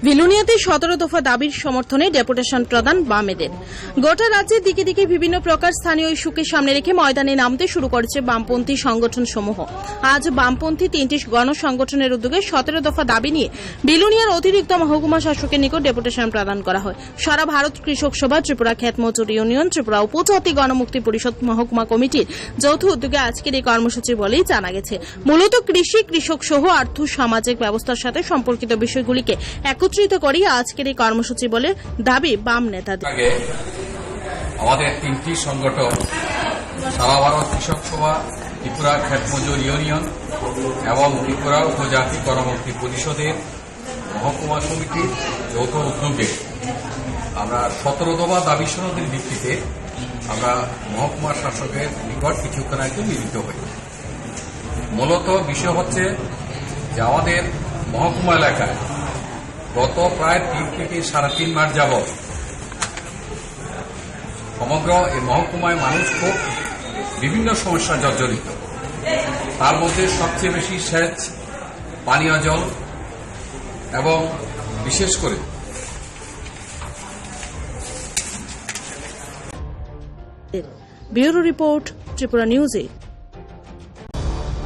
বিলুনিয়াতে 17 দফা দাবির সমর্থনে ডেপুটেশন প্রদান বামেদের। গোটা রাজ্যের দিকে দিকে বিভিন্ন প্রকার স্থানীয় ইস্যুকে সামনে রেখে ময়দানে নামতে শুরু করেছে বামপন্থী সংগঠন সমূহ। আজ বামপন্থী 3টি গণসংগঠনের উদ্যোগে 17 দফা দাবি নিয়ে বিলুনিয়ার অতিরিক্ত মহকুমা শাসকের নিকট ডেপুটেশন প্রদান করা হয়। সারা ভারত কৃষক সভা, ত্রিপুরা ক্ষেত মজুর ইউনিয়ন, ত্রিপুরা উপজাতি গণমুক্তি পরিষদ মহকুমা কমিটির যৌথ উদ্যোগে আজকের এই কর্মসূচি বলেই জানা গেছে। মূলত কৃষি, কৃষক সহ আর্থ সামাজিক ব্যবস্থার সাথে সম্পর্কিত বিষয়গুলিকে একত্রিত করি আজকের এই কর্মসূচি বলে দাবি বাম নেতাদের। আমাদের 3টি সংগঠন সারা ভারত কৃষক সভা, ত্রিপুরা ক্ষেত মজুর ইউনিয়ন এবং ত্রিপুরা উপজাতি গণমুক্তি পরিষদের মহকুমা সমিতির যৌথ উদ্যোগে আমরা 17 দফা দাবি সনদের ভিত্তিতে আমরা মহকুমা শাসকের নিকট কিছুক্ষণ আগে মিলিত হই। মূলত বিষয় হচ্ছে যে আমাদের মহকুমা এলাকায় গত প্রায় 3 থেকে 3.5 মাস যাবৎ সমগ্র এই মহকুমায় মানুষ খুব বিভিন্ন সমস্যা জর্জরিত। তার মধ্যে সবচেয়ে বেশি সেচ, পানীয় জল এবং বিশেষ করে ব্যুরো রিপোর্ট, ত্রিপুরা নিউজে।